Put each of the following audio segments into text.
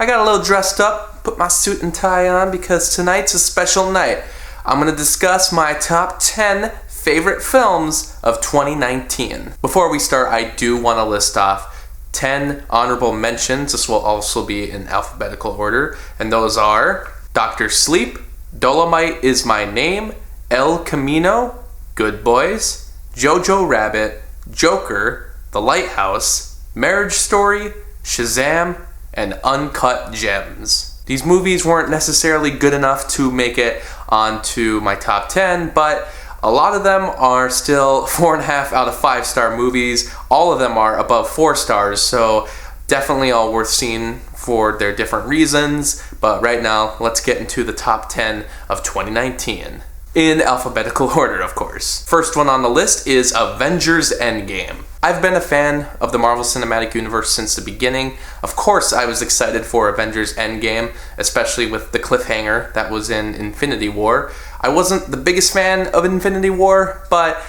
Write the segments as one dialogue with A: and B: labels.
A: I got a little dressed up, put my suit and tie on because tonight's a special night. I'm going to discuss my top 10 favorite films of 2019. Before we start, I do want to list off 10 honorable mentions. This will also be in alphabetical order, and those are Dr. Sleep, Dolomite Is My Name, El Camino, Good Boys, Jojo Rabbit, Joker, The Lighthouse, Marriage Story, Shazam, and Uncut Gems. These movies weren't necessarily good enough to make it onto my top 10, but a lot of them are still 4.5 out of 5-star movies. All of them are above 4 stars, so definitely all worth seeing for their different reasons. But right now, let's get into the top 10 of 2019. In alphabetical order, of course. First one on the list is Avengers Endgame. I've been a fan of the Marvel Cinematic Universe since the beginning. Of course, I was excited for Avengers Endgame, especially with the cliffhanger that was in Infinity War. I wasn't the biggest fan of Infinity War, but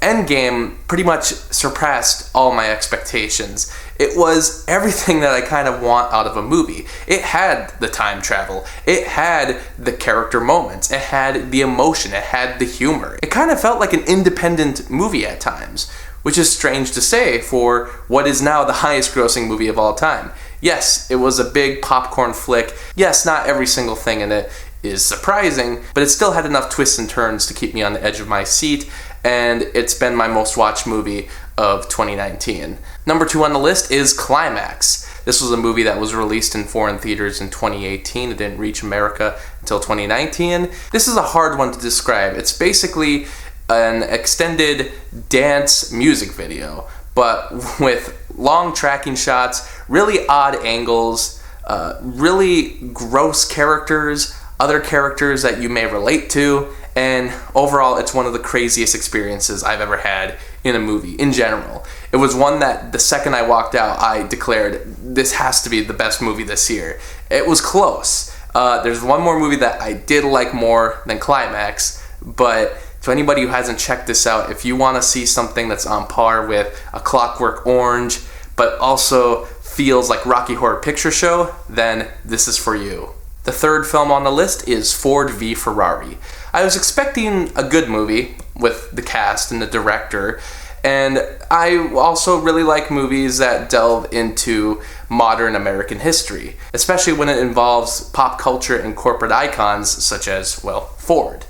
A: Endgame pretty much surpassed all my expectations. It was everything that I kind of want out of a movie. It had the time travel. It had the character moments. It had the emotion. It had the humor. It kind of felt like an independent movie at times, which is strange to say for what is now the highest grossing movie of all time. Yes, it was a big popcorn flick. Yes, not every single thing in it is surprising, but it still had enough twists and turns to keep me on the edge of my seat, and it's been my most watched movie of 2019. Number 2 on the list is Climax. This was a movie that was released in foreign theaters in 2018. It didn't reach America until 2019. This is a hard one to describe. It's basically an extended dance music video, but with long tracking shots, really odd angles, really gross characters, other characters that you may relate to, and overall it's one of the craziest experiences I've ever had in a movie in general. It was one that the second I walked out, I declared, this has to be the best movie this year. It was close. There's one more movie that I did like more than Climax, but to anybody who hasn't checked this out, if you want to see something that's on par with A Clockwork Orange, but also feels like Rocky Horror Picture Show, then this is for you. The third film on the list is Ford v Ferrari. I was expecting a good movie with the cast and the director, and I also really like movies that delve into modern American history, especially when it involves pop culture and corporate icons such as, well, Ford.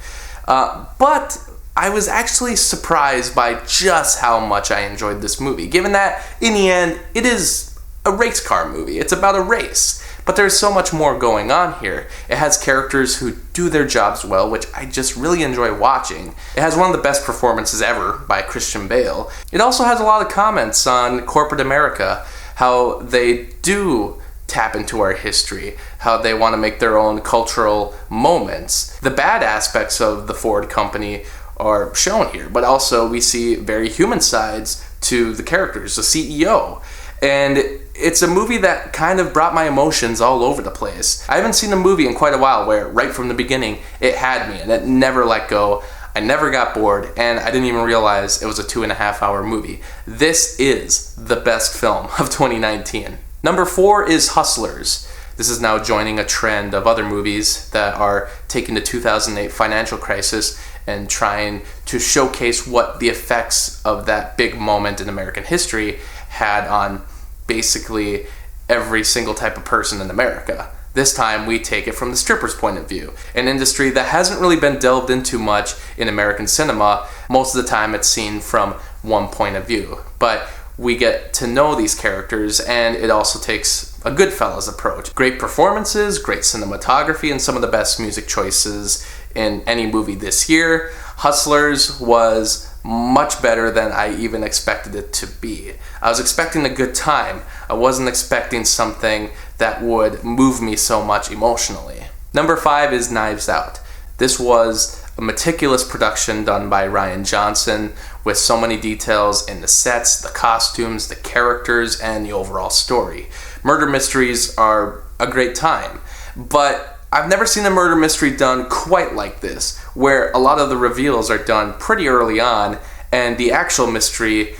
A: But I was actually surprised by just how much I enjoyed this movie, given that, in the end, it is a race car movie. It's about a race. But there's so much more going on here. It has characters who do their jobs well, which I just really enjoy watching. It has one of the best performances ever by Christian Bale. It also has a lot of comments on corporate America, how they do tap into our history, how they want to make their own cultural moments. The bad aspects of the Ford company are shown here, but also we see very human sides to the characters, the CEO. And it's a movie that kind of brought my emotions all over the place. I haven't seen a movie in quite a while where right from the beginning it had me and it never let go. I never got bored, and I didn't even realize it was a 2.5-hour movie. This is the best film of 2019. Number 4 is Hustlers. This is now joining a trend of other movies that are taking the 2008 financial crisis and trying to showcase what the effects of that big moment in American history had on basically every single type of person in America. This time we take it from the stripper's point of view, an industry that hasn't really been delved into much in American cinema. Most of the time it's seen from one point of view, but we get to know these characters, and it also takes a Goodfellas approach. Great performances, great cinematography, and some of the best music choices in any movie this year. Hustlers was much better than I even expected it to be. I was expecting a good time. I wasn't expecting something that would move me so much emotionally. Number 5 is Knives Out. This was a meticulous production done by Rian Johnson with so many details in the sets, the costumes, the characters, and the overall story. Murder mysteries are a great time, but I've never seen a murder mystery done quite like this, where a lot of the reveals are done pretty early on, and the actual mystery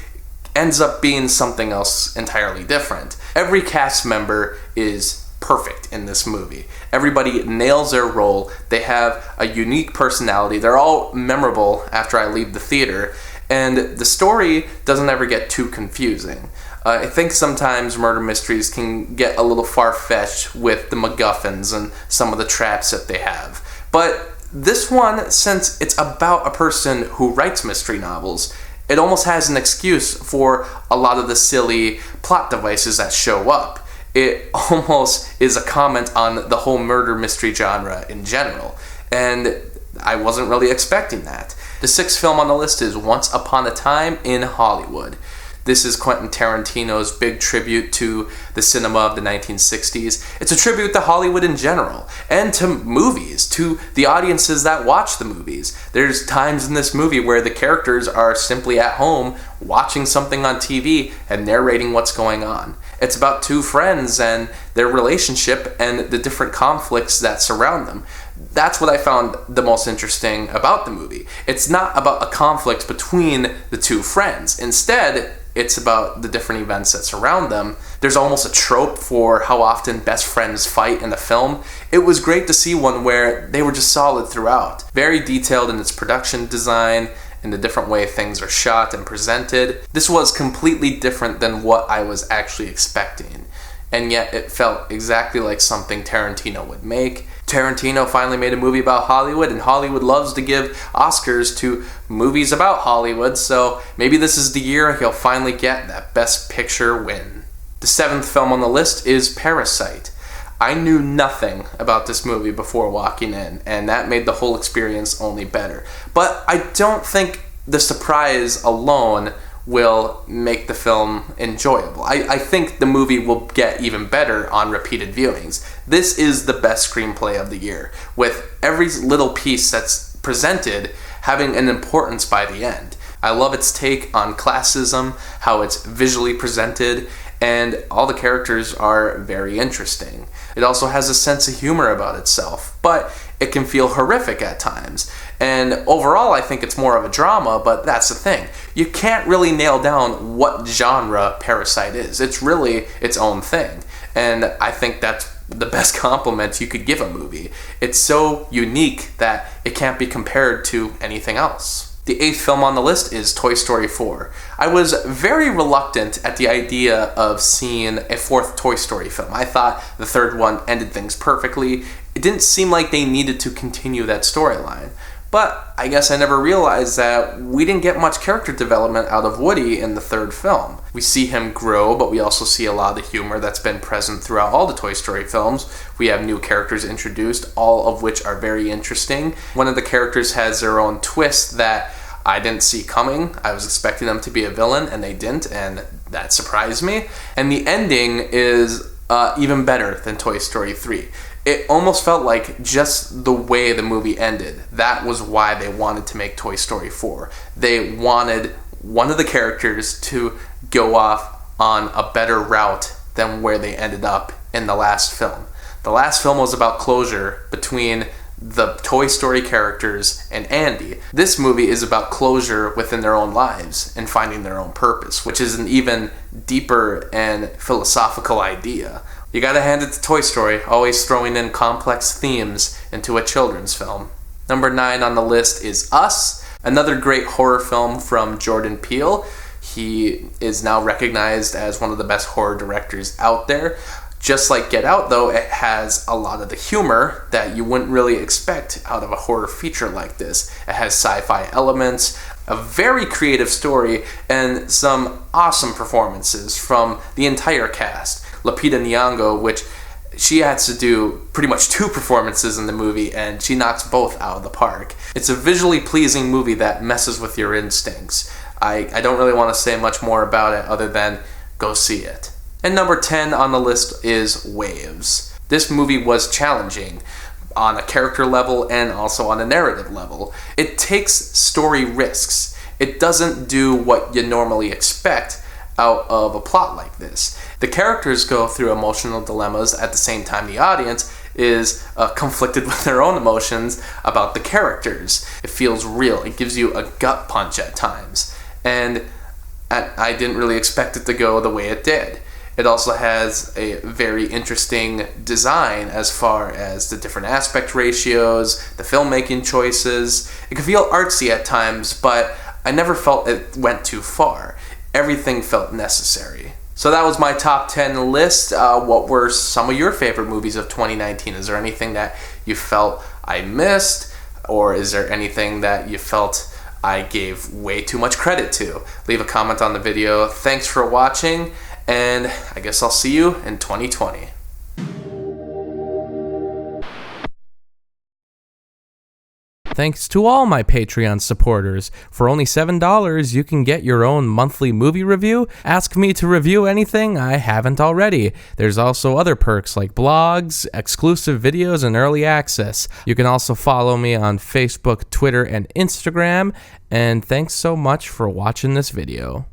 A: ends up being something else entirely different. Every cast member is perfect in this movie. Everybody nails their role. They have a unique personality. They're all memorable after I leave the theater. And the story doesn't ever get too confusing. I think sometimes murder mysteries can get a little far-fetched with the MacGuffins and some of the traps that they have. But this one, since it's about a person who writes mystery novels, it almost has an excuse for a lot of the silly plot devices that show up. It almost is a comment on the whole murder mystery genre in general, and I wasn't really expecting that. The sixth film on the list is Once Upon a Time in Hollywood. This is Quentin Tarantino's big tribute to the cinema of the 1960s. It's a tribute to Hollywood in general, and to movies, to the audiences that watch the movies. There's times in this movie where the characters are simply at home watching something on TV and narrating what's going on. It's about two friends and their relationship and the different conflicts that surround them. That's what I found the most interesting about the movie. It's not about a conflict between the two friends. Instead, it's about the different events that surround them. There's almost a trope for how often best friends fight in the film. It was great to see one where they were just solid throughout. Very detailed in its production design, in the different way things are shot and presented. This was completely different than what I was actually expecting. And yet it felt exactly like something Tarantino would make. Tarantino finally made a movie about Hollywood, and Hollywood loves to give Oscars to movies about Hollywood, so maybe this is the year he'll finally get that Best Picture win. The seventh film on the list is Parasite. I knew nothing about this movie before walking in, and that made the whole experience only better. But I don't think the surprise alone will make the film enjoyable. I think the movie will get even better on repeated viewings. This is the best screenplay of the year, with every little piece that's presented having an importance by the end. I love its take on classism, how it's visually presented, and all the characters are very interesting. It also has a sense of humor about itself, but it can feel horrific at times. And overall, I think it's more of a drama, but that's the thing. You can't really nail down what genre Parasite is. It's really its own thing. And I think that's the best compliment you could give a movie. It's so unique that it can't be compared to anything else. The eighth film on the list is Toy Story 4. I was very reluctant at the idea of seeing a fourth Toy Story film. I thought the third one ended things perfectly. It didn't seem like they needed to continue that storyline. But I guess I never realized that we didn't get much character development out of Woody in the third film. We see him grow, but we also see a lot of the humor that's been present throughout all the Toy Story films. We have new characters introduced, all of which are very interesting. One of the characters has their own twist that I didn't see coming. I was expecting them to be a villain, and they didn't, and that surprised me. And the ending is even better than Toy Story 3. It almost felt like just the way the movie ended, that was why they wanted to make Toy Story 4. They wanted one of the characters to go off on a better route than where they ended up in the last film. The last film was about closure between the Toy Story characters and Andy. This movie is about closure within their own lives and finding their own purpose, which is an even deeper and philosophical idea. You gotta hand it to Toy Story, always throwing in complex themes into a children's film. Number 9 on the list is Us, another great horror film from Jordan Peele. He is now recognized as one of the best horror directors out there. Just like Get Out, though, it has a lot of the humor that you wouldn't really expect out of a horror feature like this. It has sci-fi elements, a very creative story, and some awesome performances from the entire cast. Lupita Nyong'o, which she has to do pretty much 2 performances in the movie, and she knocks both out of the park. It's a visually pleasing movie that messes with your instincts. I don't really want to say much more about it other than go see it. And number 10 on the list is Waves. This movie was challenging on a character level and also on a narrative level. It takes story risks. It doesn't do what you normally expect out of a plot like this. The characters go through emotional dilemmas at the same time the audience is conflicted with their own emotions about the characters. It feels real. It gives you a gut punch at times. And I didn't really expect it to go the way it did. It also has a very interesting design as far as the different aspect ratios, the filmmaking choices. It could feel artsy at times, but I never felt it went too far. Everything felt necessary. So that was my top 10 list. What were some of your favorite movies of 2019? Is there anything that you felt I missed? Or is there anything that you felt I gave way too much credit to? Leave a comment on the video. Thanks for watching, and I guess I'll see you in 2020.
B: Thanks to all my Patreon supporters. For only $7, you can get your own monthly movie review. Ask me to review anything I haven't already. There's also other perks like blogs, exclusive videos, and early access. You can also follow me on Facebook, Twitter, and Instagram. And thanks so much for watching this video.